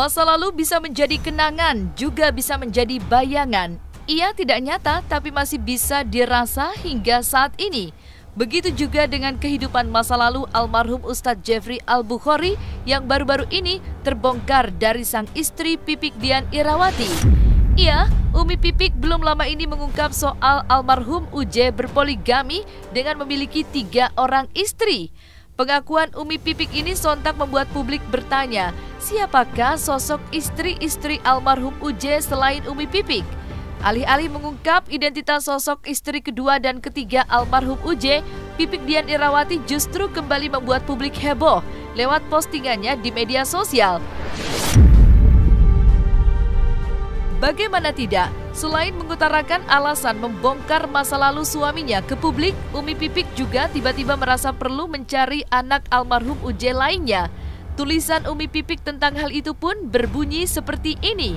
Masa lalu bisa menjadi kenangan, juga bisa menjadi bayangan. Ia tidak nyata tapi masih bisa dirasa hingga saat ini. Begitu juga dengan kehidupan masa lalu almarhum Ustadz Jeffrey Al-Bukhari yang baru-baru ini terbongkar dari sang istri Pipik Dian Irawati. Ia, Umi Pipik, belum lama ini mengungkap soal almarhum UJ berpoligami dengan memiliki 3 orang istri. Pengakuan Umi Pipik ini sontak membuat publik bertanya, siapakah sosok istri-istri almarhum UJ selain Umi Pipik? Alih-alih mengungkap identitas sosok istri kedua dan ketiga almarhum UJ, Pipik Dian Irawati justru kembali membuat publik heboh lewat postingannya di media sosial. Bagaimana tidak, selain mengutarakan alasan membongkar masa lalu suaminya ke publik, Umi Pipik juga tiba-tiba merasa perlu mencari anak almarhum UJ lainnya. Tulisan Umi Pipik tentang hal itu pun berbunyi seperti ini.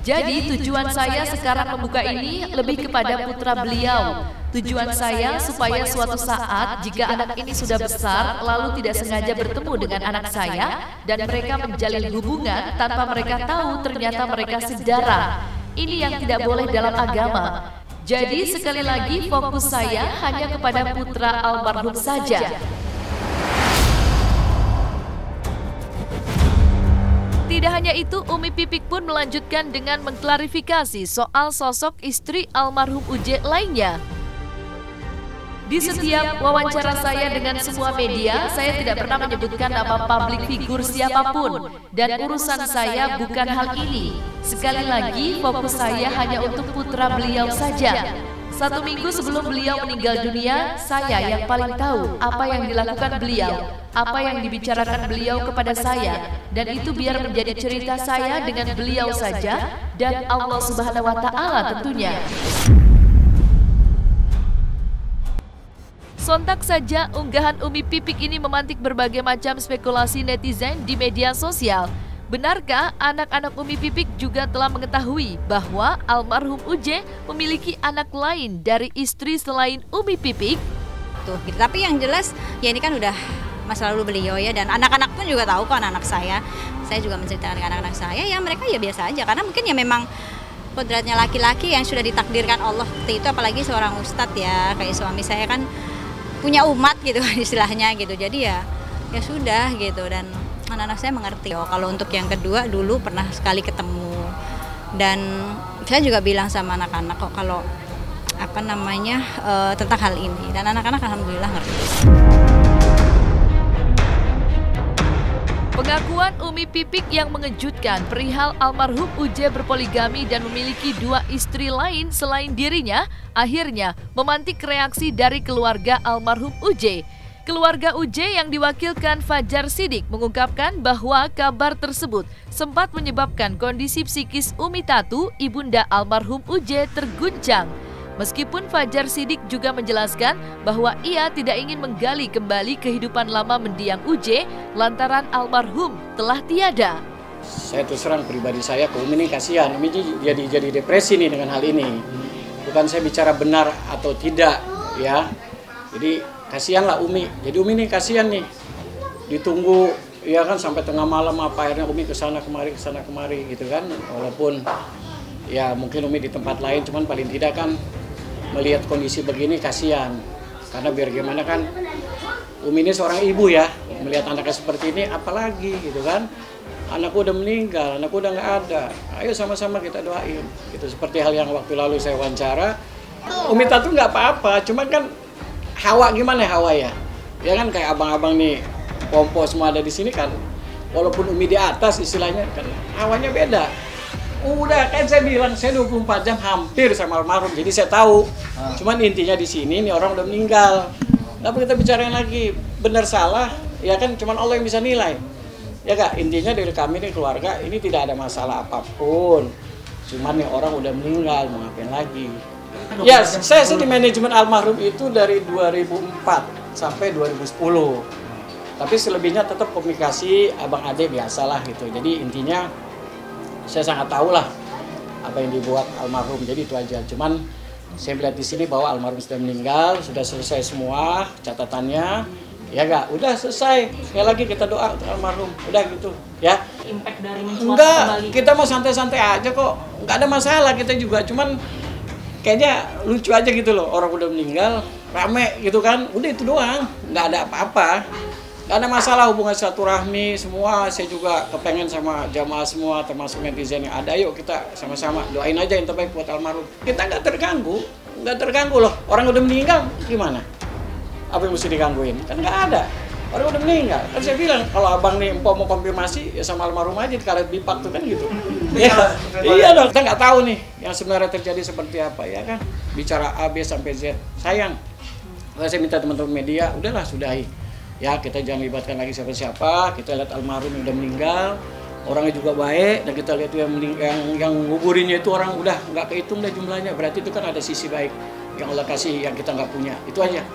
Jadi tujuan saya sekarang membuka ini lebih kepada putra beliau. Tujuan saya supaya suatu saat jika anak ini sudah besar lalu tidak sengaja bertemu dengan anak saya dan mereka menjalin hubungan tanpa mereka tahu ternyata mereka sedarah. Ini yang tidak boleh dalam agama. Jadi sekali lagi fokus saya hanya kepada putra almarhum saja. Tidak hanya itu, Umi Pipik pun melanjutkan dengan mengklarifikasi soal sosok istri almarhum UJ lainnya. Di setiap wawancara saya dengan semua media, saya tidak pernah menyebutkan nama publik figur siapapun. Dan urusan saya bukan hal ini. Sekali lagi, fokus saya hanya untuk putra beliau saja. 1 minggu sebelum beliau meninggal dunia, saya yang paling tahu apa yang dilakukan beliau, apa yang dibicarakan beliau kepada saya. Dan itu biar menjadi cerita saya dengan beliau saja dan Allah Subhanahu wa Ta'ala tentunya. Sontak saja unggahan Umi Pipik ini memantik berbagai macam spekulasi netizen di media sosial. Benarkah anak-anak Umi Pipik juga telah mengetahui bahwa almarhum UJ memiliki anak lain dari istri selain Umi Pipik? Tuh, gitu. Tapi yang jelas ya ini kan udah masa lalu beliau ya, dan anak-anak pun juga tahu kok anak saya. Saya juga menceritakan ke anak-anak saya, ya mereka ya biasa aja karena mungkin ya memang kodratnya laki-laki yang sudah ditakdirkan Allah seperti itu, apalagi seorang ustadz ya, kayak suami saya kan punya umat gitu istilahnya gitu. Jadi ya sudah gitu, dan anak-anak saya mengerti. Kalau untuk yang kedua dulu pernah sekali ketemu dan saya juga bilang sama anak-anak kok kalau tentang hal ini, dan anak-anak alhamdulillah ngerti. Pengakuan Umi Pipik yang mengejutkan perihal almarhum UJ berpoligami dan memiliki 2 istri lain selain dirinya akhirnya memantik reaksi dari keluarga almarhum UJ. Keluarga UJ yang diwakilkan Fajar Sidik mengungkapkan bahwa kabar tersebut sempat menyebabkan kondisi psikis Umi Tatu, ibunda almarhum UJ, terguncang. Meskipun Fajar Sidik juga menjelaskan bahwa ia tidak ingin menggali kembali kehidupan lama mendiang UJ lantaran almarhum telah tiada. Saya terus terang pribadi saya ke Umi ini kasihan, Umi jadi depresi nih dengan hal ini. Bukan saya bicara benar atau tidak ya. Jadi kasihanlah Umi. Jadi Umi ini kasihan nih. Ditunggu ya kan sampai tengah malam apa akhirnya Umi kesana kemari gitu kan. Walaupun ya mungkin Umi di tempat lain, cuman paling tidak kan melihat kondisi begini kasihan. Karena biar gimana kan Umi ini seorang ibu ya, melihat anaknya seperti ini apalagi gitu kan. Anakku udah meninggal, anakku udah nggak ada. Ayo sama-sama kita doain. Gitu seperti hal yang waktu lalu saya wawancara. Umi Tatu nggak apa-apa, cuman kan Hawa gimana Hawa ya? Ya kan kayak abang-abang nih, pompo semua ada di sini kan. Walaupun Umi di atas istilahnya kan hawanya beda. Udah kan saya bilang saya 24 jam hampir sama almarhum. Jadi saya tahu. Cuman intinya di sini nih orang udah meninggal. Tapi kita bicarain lagi benar salah, ya kan cuman Allah yang bisa nilai. Ya Kak, intinya dari kami nih keluarga ini tidak ada masalah apapun. Cuman nih orang udah meninggal, mau ngapain lagi? Ya, saya di manajemen almarhum itu dari 2004 sampai 2010. Tapi selebihnya tetap komunikasi abang ade biasalah gitu. Jadi intinya saya sangat tahu lah apa yang dibuat almarhum. Jadi itu aja. Cuman saya melihat di sini bahwa almarhum sudah meninggal, sudah selesai semua catatannya. Ya enggak, udah selesai. Sekali lagi kita doa untuk almarhum. Udah gitu, ya. Impact dari mencuat Enggak, kembali. kita mau santai-santai aja kok. Enggak ada masalah kita juga, cuman kayaknya lucu aja gitu loh. Orang udah meninggal, rame gitu kan. Udah itu doang, enggak ada apa-apa. Enggak ada masalah hubungan silaturahmi semua. Saya juga kepengen sama jamaah semua, termasuk netizen yang ada. Yuk kita sama-sama doain aja yang terbaik buat almarhum. Kita nggak terganggu loh. Orang udah meninggal gimana? Apa yang mesti digangguin? Kan nggak ada. Orang udah meninggal. Kan saya bilang kalau abang nih mau konfirmasi ya sama almarhum aja di karet bipak tuh kan gitu. Iya dong. Kita nggak tahu nih yang sebenarnya terjadi seperti apa ya kan. Bicara A, B sampai Z. Sayang. Saya minta teman-teman media, udahlah sudahi. Ya kita jangan libatkan lagi siapa-siapa. Kita lihat almarhum yang udah meninggal, orangnya juga baik, dan kita lihat yang nguburinnya itu orang udah nggak kehitung deh jumlahnya. Berarti itu kan ada sisi baik yang Allah kasih yang kita nggak punya. Itu aja.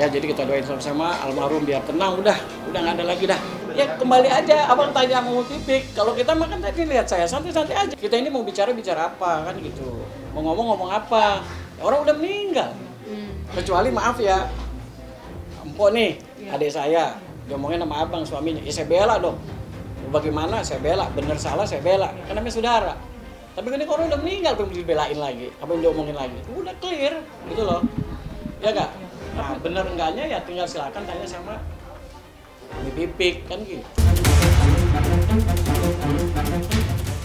Ya jadi kita doain sama-sama almarhum biar tenang. Udah nggak ada lagi dah. Ya kembali aja. Abang tanya mau pipik. Kalau kita makan tadi lihat saya santai-santai aja. Kita ini mau bicara apa kan gitu. Mau ngomong apa. Orang udah meninggal. Kecuali maaf ya. Empok nih, adik saya, diomongin sama abang suaminya, ya saya bela dong. Bagaimana saya bela, bener salah saya bela, kan namanya saudara. Tapi ini orang udah meninggal, belum dibelain lagi, apa yang diomongin lagi, udah clear, gitu loh. Ya nggak? Nah bener enggaknya ya tinggal silakan tanya sama Umi Pipik, kan gitu.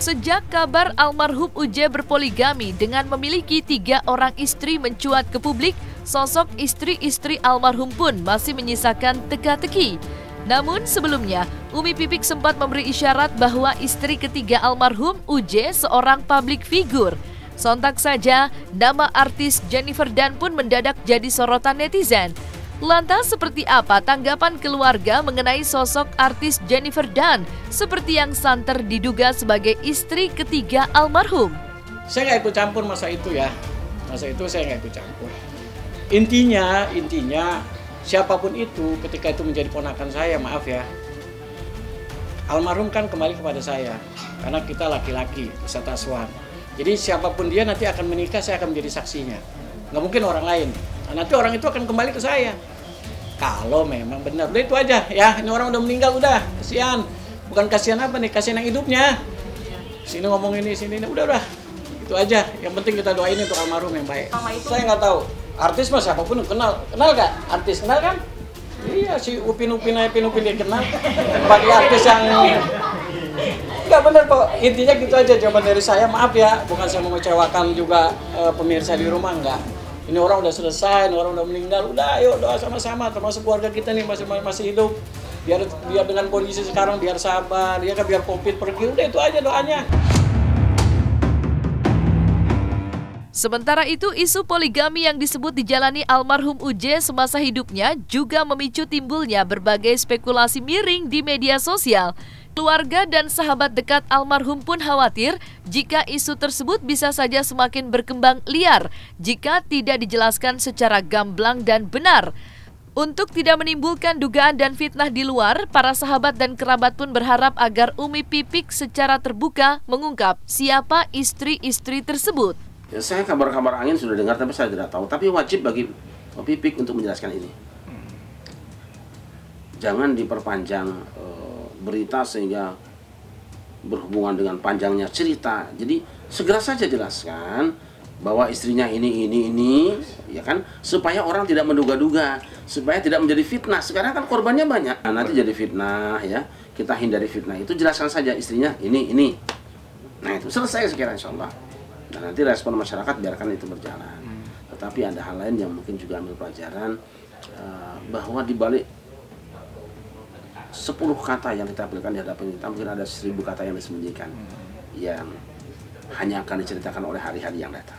Sejak kabar almarhum UJ berpoligami dengan memiliki 3 orang istri mencuat ke publik, sosok istri-istri almarhum pun masih menyisakan teka-teki. Namun sebelumnya, Umi Pipik sempat memberi isyarat bahwa istri ketiga almarhum UJ seorang publik figur. Sontak saja, nama artis Jennifer Dunn pun mendadak jadi sorotan netizen. Lantas seperti apa tanggapan keluarga mengenai sosok artis Jennifer Dunn seperti yang santer diduga sebagai istri ketiga almarhum? Saya nggak ikut campur masa itu ya. Masa itu saya nggak ikut campur. Intinya siapapun itu ketika itu menjadi ponakan saya, maaf ya. Almarhum kan kembali kepada saya karena kita laki-laki beserta suami. Jadi siapapun dia nanti akan menikah, saya akan menjadi saksinya. Nggak mungkin orang lain. Nah, nanti orang itu akan kembali ke saya. Kalau memang benar, udah itu aja ya. Ini orang udah meninggal udah, kasihan. Bukan kasihan apa nih, kasihan yang hidupnya. Sini ngomong ini, sini ini, udah. Itu aja. Yang penting kita doain untuk almarhum yang baik. Saya nggak tahu. Artis mah siapapun kenal gak? Artis kenal kan? Iya si Upin dia kenal. Bagi artis yang nggak bener kok. Intinya gitu aja jawaban dari saya. Maaf ya, bukan saya mengecewakan juga pemirsa di rumah, enggak. Ini orang udah selesai, ini orang udah meninggal, udah ayo doa sama-sama, termasuk keluarga kita nih masih hidup. Biar dengan kondisi sekarang biar sabar, ya kan biar COVID pergi, udah itu aja doanya. Sementara itu, isu poligami yang disebut dijalani almarhum UJ semasa hidupnya juga memicu timbulnya berbagai spekulasi miring di media sosial. Keluarga dan sahabat dekat almarhum pun khawatir jika isu tersebut bisa saja semakin berkembang liar jika tidak dijelaskan secara gamblang dan benar. Untuk tidak menimbulkan dugaan dan fitnah di luar, para sahabat dan kerabat pun berharap agar Umi Pipik secara terbuka mengungkap siapa istri-istri tersebut. Ya, saya kabar-kabar angin sudah dengar tapi saya tidak tahu. Tapi wajib bagi Pipik untuk menjelaskan ini. Jangan diperpanjang berita sehingga berhubungan dengan panjangnya cerita. Jadi segera saja jelaskan bahwa istrinya ini, ya kan, supaya orang tidak menduga-duga, supaya tidak menjadi fitnah. Sekarang kan korbannya banyak. Nah, nanti jadi fitnah ya. Kita hindari fitnah. Itu jelaskan saja istrinya ini. Nah, itu selesai sekiranya insyaallah. Dan nanti respon masyarakat biarkan itu berjalan. Tetapi ada hal lain yang mungkin juga ambil pelajaran bahwa di balik 10 kata yang ditampilkan di hadapan kita mungkin ada 1000 kata yang disembunyikan yang hanya akan diceritakan oleh hari-hari yang datang.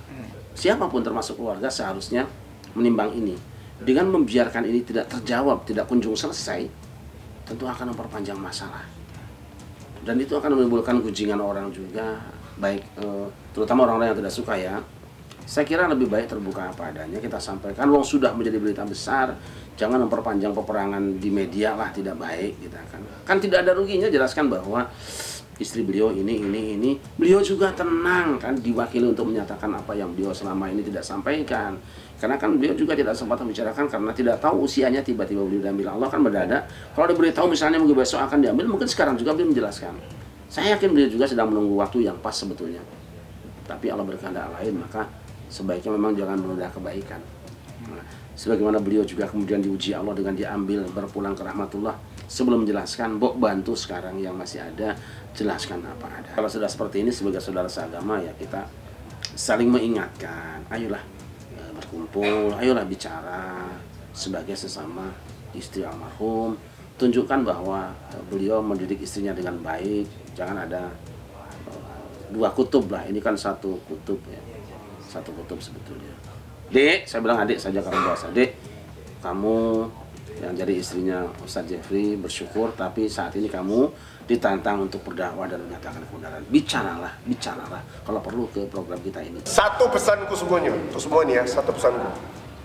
Siapapun termasuk keluarga seharusnya menimbang ini. Dengan membiarkan ini tidak terjawab, tidak kunjung selesai, tentu akan memperpanjang masalah. Dan itu akan menimbulkan gunjingan orang juga, baik terutama orang-orang yang tidak suka ya. Saya kira lebih baik terbuka apa adanya, kita sampaikan. Wong sudah menjadi berita besar, jangan memperpanjang peperangan di media lah, tidak baik kita kan tidak ada ruginya. Jelaskan bahwa istri beliau ini. Beliau juga tenang kan, diwakili untuk menyatakan apa yang beliau selama ini tidak sampaikan. Karena kan beliau juga tidak sempat membicarakan karena tidak tahu usianya, tiba-tiba beliau diambil Allah kan mendadak. Kalau diberitahu misalnya mungkin besok akan diambil, mungkin sekarang juga beliau menjelaskan. Saya yakin beliau juga sedang menunggu waktu yang pas sebetulnya. Tapi Allah berkehendak lain, maka sebaiknya memang jangan menunda kebaikan. Nah, sebagaimana beliau juga kemudian diuji Allah dengan diambil berpulang ke rahmatullah. Sebelum menjelaskan, Mbok bantu sekarang yang masih ada, jelaskan apa ada. Kalau sudah seperti ini sebagai saudara seagama ya kita saling mengingatkan. Ayolah berkumpul, ayolah bicara sebagai sesama istri almarhum. Tunjukkan bahwa beliau mendidik istrinya dengan baik. Jangan ada dua kutub lah. Ini kan satu kutub ya. Satu kutub sebetulnya. Dek, saya bilang adik saja kalau bahasa. Dek, kamu yang jadi istrinya Ustadz Jeffrey bersyukur, tapi saat ini kamu ditantang untuk berdakwah dan menyatakan kebenaran. Bicaralah. Kalau perlu ke program kita ini. Satu pesanku semuanya, untuk semua ini ya, satu pesanku.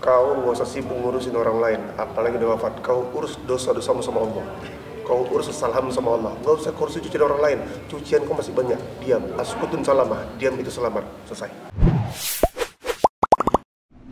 Kau nggak usah sibuk ngurusin orang lain, apalagi udah wafat. Kau urus dosa-dosamu sama Allah. Kau urus kesalahanmu sama Allah. Nggak usah kau urus cucian orang lain. Cucian kau masih banyak. Diam. Askutun salamah. Diam itu selamat. Selesai.